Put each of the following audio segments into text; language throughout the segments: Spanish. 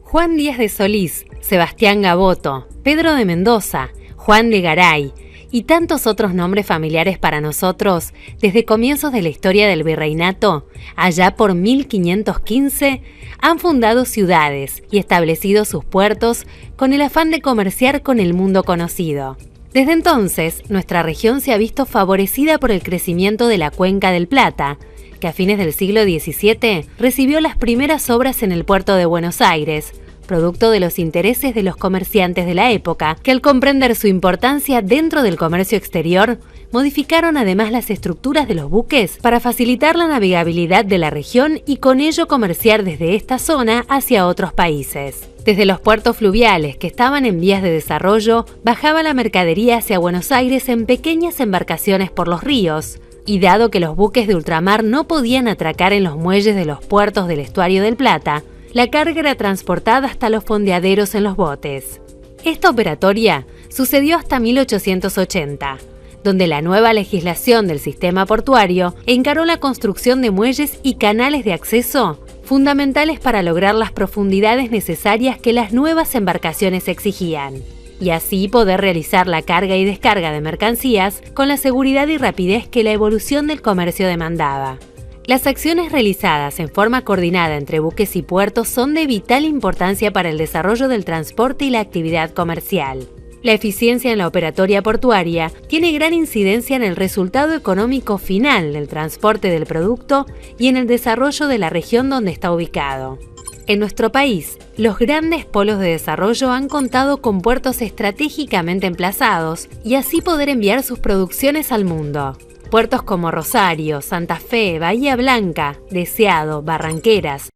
Juan Díaz de Solís, Sebastián Gaboto, Pedro de Mendoza, Juan de Garay y tantos otros nombres familiares para nosotros desde comienzos de la historia del virreinato, allá por 1515, han fundado ciudades y establecido sus puertos con el afán de comerciar con el mundo conocido. Desde entonces, nuestra región se ha visto favorecida por el crecimiento de la Cuenca del Plata, que a fines del siglo XVII recibió las primeras obras en el puerto de Buenos Aires, producto de los intereses de los comerciantes de la época, que al comprender su importancia dentro del comercio exterior, modificaron además las estructuras de los buques para facilitar la navegabilidad de la región y con ello comerciar desde esta zona hacia otros países. Desde los puertos fluviales que estaban en vías de desarrollo, bajaba la mercadería hacia Buenos Aires en pequeñas embarcaciones por los ríos, y dado que los buques de ultramar no podían atracar en los muelles de los puertos del estuario del Plata, la carga era transportada hasta los fondeaderos en los botes. Esta operatoria sucedió hasta 1880, donde la nueva legislación del sistema portuario encaró la construcción de muelles y canales de acceso fundamentales para lograr las profundidades necesarias que las nuevas embarcaciones exigían, y así poder realizar la carga y descarga de mercancías con la seguridad y rapidez que la evolución del comercio demandaba. Las acciones realizadas en forma coordinada entre buques y puertos son de vital importancia para el desarrollo del transporte y la actividad comercial. La eficiencia en la operatoria portuaria tiene gran incidencia en el resultado económico final del transporte del producto y en el desarrollo de la región donde está ubicado. En nuestro país, los grandes polos de desarrollo han contado con puertos estratégicamente emplazados y así poder enviar sus producciones al mundo. Puertos como Rosario, Santa Fe, Bahía Blanca, Deseado, Barranqueras,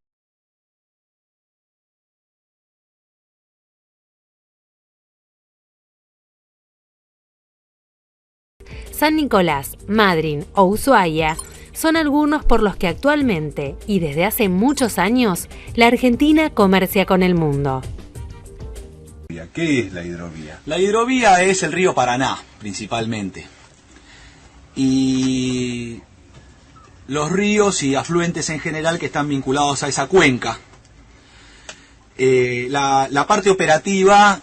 San Nicolás, Madryn o Ushuaia son algunos por los que actualmente, y desde hace muchos años, la Argentina comercia con el mundo. ¿Qué es la hidrovía? La hidrovía es el río Paraná, principalmente. Y los ríos y afluentes en general que están vinculados a esa cuenca. La parte operativa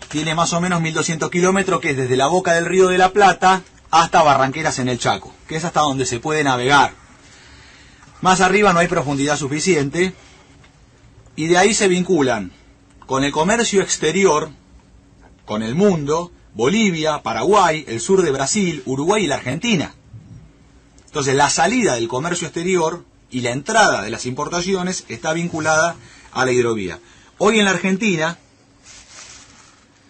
tiene más o menos 1200 kilómetros, que es desde la boca del río de la Plata hasta Barranqueras en el Chaco, que es hasta donde se puede navegar. Más arriba no hay profundidad suficiente, y de ahí se vinculan con el comercio exterior, con el mundo, Bolivia, Paraguay, el sur de Brasil, Uruguay y la Argentina. Entonces la salida del comercio exterior y la entrada de las importaciones está vinculada a la hidrovía. Hoy en la Argentina,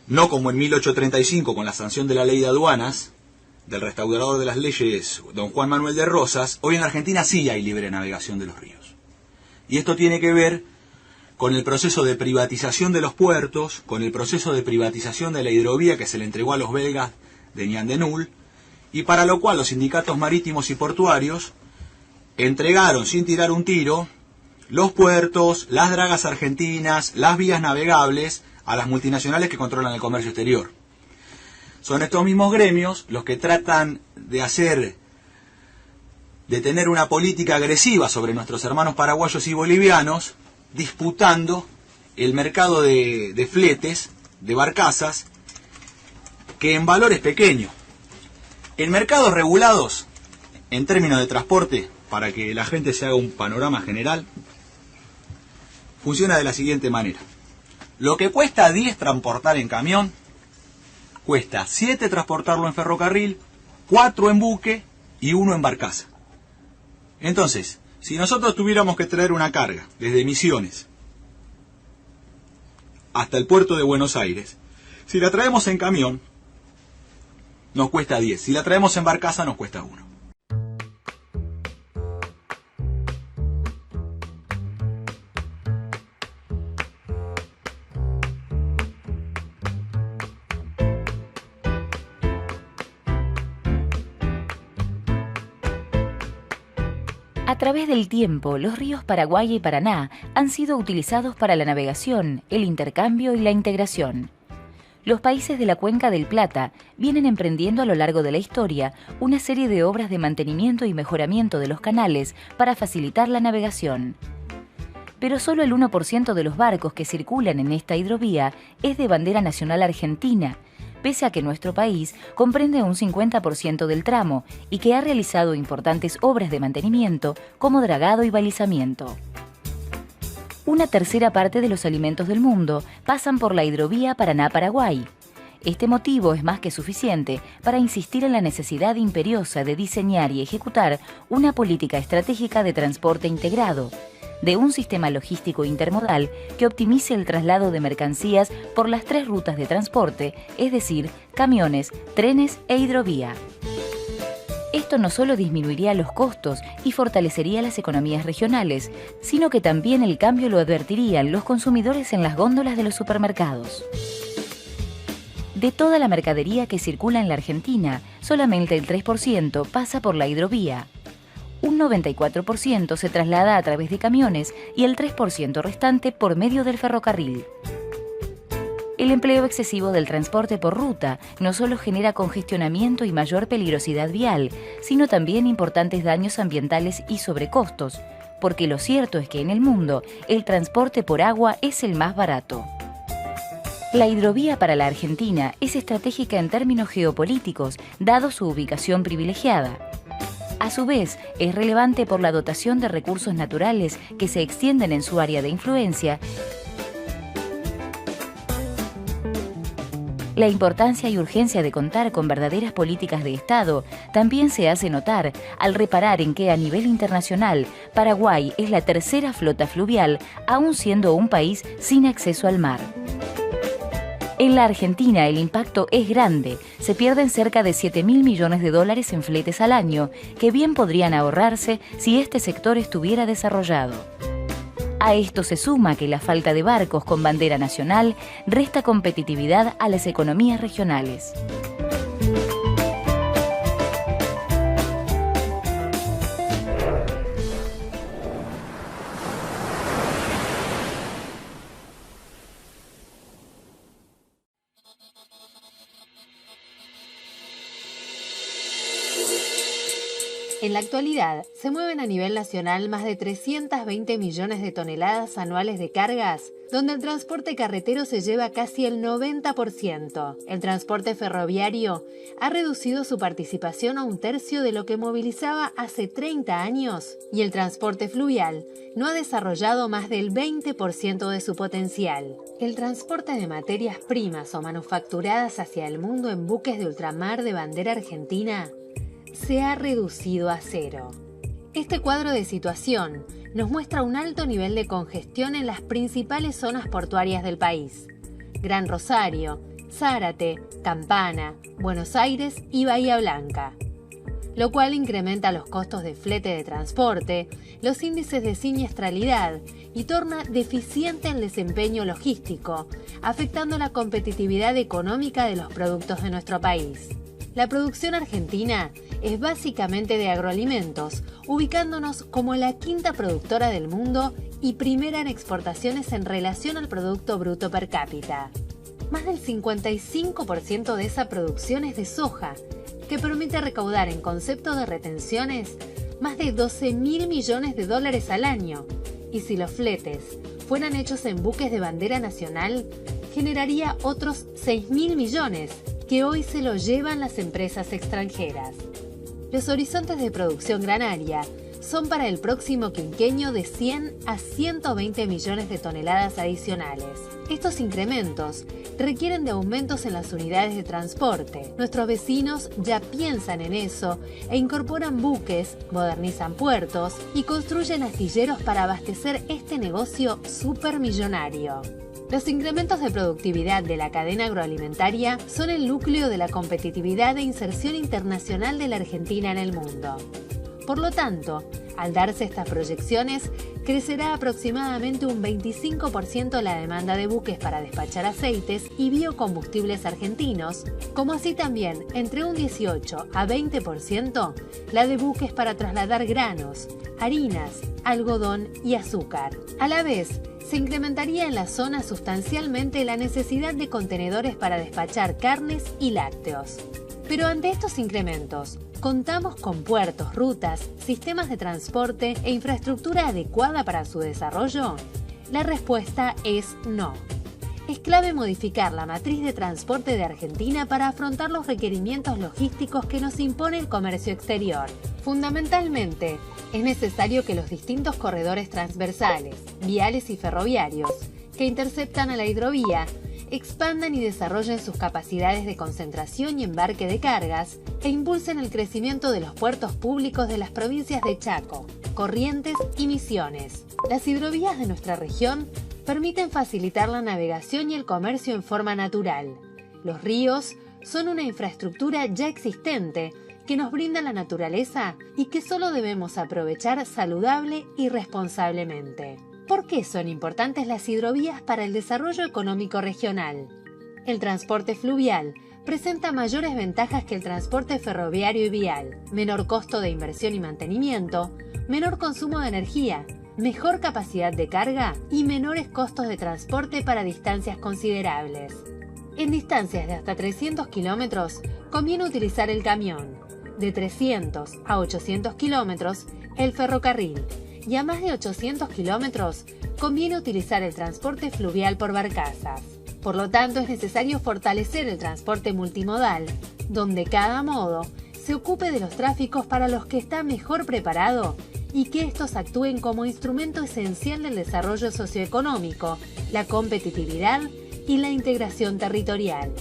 no como en 1835 con la sanción de la ley de aduanas, del restaurador de las leyes, don Juan Manuel de Rosas, hoy en la Argentina sí hay libre navegación de los ríos. Y esto tiene que ver con el proceso de privatización de los puertos, con el proceso de privatización de la hidrovía que se le entregó a los belgas de Ñandenul, y para lo cual los sindicatos marítimos y portuarios entregaron sin tirar un tiro los puertos, las dragas argentinas, las vías navegables a las multinacionales que controlan el comercio exterior. Son estos mismos gremios los que tratan de tener una política agresiva sobre nuestros hermanos paraguayos y bolivianos, disputando el mercado de fletes, de barcazas, que en valor es pequeño. En mercados regulados, en términos de transporte, para que la gente se haga un panorama general, funciona de la siguiente manera. Lo que cuesta 10 transportar en camión, cuesta 7 transportarlo en ferrocarril, 4 en buque y 1 en barcaza. Entonces, si nosotros tuviéramos que traer una carga desde Misiones hasta el puerto de Buenos Aires, si la traemos en camión, nos cuesta 10. Si la traemos en barcaza, nos cuesta 1. A través del tiempo, los ríos Paraguay y Paraná han sido utilizados para la navegación, el intercambio y la integración. Los países de la Cuenca del Plata vienen emprendiendo a lo largo de la historia una serie de obras de mantenimiento y mejoramiento de los canales para facilitar la navegación. pero solo el 1% de los barcos que circulan en esta hidrovía es de bandera nacional argentina, pese a que nuestro país comprende un 50% del tramo y que ha realizado importantes obras de mantenimiento como dragado y balizamiento. Una tercera parte de los alimentos del mundo pasan por la hidrovía Paraná-Paraguay. Este motivo es más que suficiente para insistir en la necesidad imperiosa de diseñar y ejecutar una política estratégica de transporte integrado, de un sistema logístico intermodal que optimice el traslado de mercancías por las 3 rutas de transporte, es decir, camiones, trenes e hidrovía. Esto no solo disminuiría los costos y fortalecería las economías regionales, sino que también el cambio lo advertirían los consumidores en las góndolas de los supermercados. De toda la mercadería que circula en la Argentina, solamente el 3% pasa por la hidrovía. Un 94% se traslada a través de camiones y el 3% restante por medio del ferrocarril. El empleo excesivo del transporte por ruta no solo genera congestionamiento y mayor peligrosidad vial, sino también importantes daños ambientales y sobrecostos, porque lo cierto es que en el mundo el transporte por agua es el más barato. La hidrovía para la Argentina es estratégica en términos geopolíticos, dado su ubicación privilegiada. A su vez, es relevante por la dotación de recursos naturales que se extienden en su área de influencia. La importancia y urgencia de contar con verdaderas políticas de Estado también se hace notar al reparar en que a nivel internacional Paraguay es la tercera flota fluvial, aún siendo un país sin acceso al mar. En la Argentina el impacto es grande, se pierden cerca de 7.000 millones de dólares en fletes al año, que bien podrían ahorrarse si este sector estuviera desarrollado. A esto se suma que la falta de barcos con bandera nacional resta competitividad a las economías regionales. En la actualidad, se mueven a nivel nacional más de 320 millones de toneladas anuales de cargas, donde el transporte carretero se lleva casi el 90%. El transporte ferroviario ha reducido su participación a 1/3 de lo que movilizaba hace 30 años, y el transporte fluvial no ha desarrollado más del 20% de su potencial. El transporte de materias primas o manufacturadas hacia el mundo en buques de ultramar de bandera argentina se ha reducido a 0. Este cuadro de situación nos muestra un alto nivel de congestión en las principales zonas portuarias del país: Gran Rosario, Zárate, Campana, Buenos Aires y Bahía Blanca, lo cual incrementa los costos de flete de transporte, los índices de siniestralidad y torna deficiente el desempeño logístico, afectando la competitividad económica de los productos de nuestro país. La producción argentina es básicamente de agroalimentos, ubicándonos como la 5ª productora del mundo y primera en exportaciones en relación al Producto Bruto Per Cápita. Más del 55% de esa producción es de soja, que permite recaudar en concepto de retenciones más de 12.000 millones de dólares al año, y si los fletes fueran hechos en buques de bandera nacional, generaría otros 6.000 millones, que hoy se lo llevan las empresas extranjeras. Los horizontes de producción granaria son para el próximo quinquenio de 100 a 120 millones de toneladas adicionales. Estos incrementos requieren de aumentos en las unidades de transporte. Nuestros vecinos ya piensan en eso e incorporan buques, modernizan puertos y construyen astilleros para abastecer este negocio supermillonario. Los incrementos de productividad de la cadena agroalimentaria son el núcleo de la competitividad e inserción internacional de la Argentina en el mundo. Por lo tanto, al darse estas proyecciones, crecerá aproximadamente un 25% la demanda de buques para despachar aceites y biocombustibles argentinos, como así también entre un 18 a 20% la de buques para trasladar granos, harinas, algodón y azúcar. A la vez, se incrementaría en la zona sustancialmente la necesidad de contenedores para despachar carnes y lácteos. Pero ante estos incrementos, ¿contamos con puertos, rutas, sistemas de transporte e infraestructura adecuada para su desarrollo? La respuesta es no. Es clave modificar la matriz de transporte de Argentina para afrontar los requerimientos logísticos que nos impone el comercio exterior. Fundamentalmente, es necesario que los distintos corredores transversales, viales y ferroviarios, que interceptan a la hidrovía, expandan y desarrollen sus capacidades de concentración y embarque de cargas e impulsen el crecimiento de los puertos públicos de las provincias de Chaco, Corrientes y Misiones. Las hidrovías de nuestra región permiten facilitar la navegación y el comercio en forma natural. Los ríos son una infraestructura ya existente que nos brinda la naturaleza y que solo debemos aprovechar saludable y responsablemente. ¿Por qué son importantes las hidrovías para el desarrollo económico regional? El transporte fluvial presenta mayores ventajas que el transporte ferroviario y vial: menor costo de inversión y mantenimiento, menor consumo de energía, mejor capacidad de carga y menores costos de transporte para distancias considerables. En distancias de hasta 300 kilómetros conviene utilizar el camión, de 300 a 800 kilómetros el ferrocarril y a más de 800 kilómetros conviene utilizar el transporte fluvial por barcazas. Por lo tanto, es necesario fortalecer el transporte multimodal, donde cada modo se ocupe de los tráficos para los que está mejor preparado y que estos actúen como instrumento esencial del desarrollo socioeconómico, la competitividad y la integración territorial.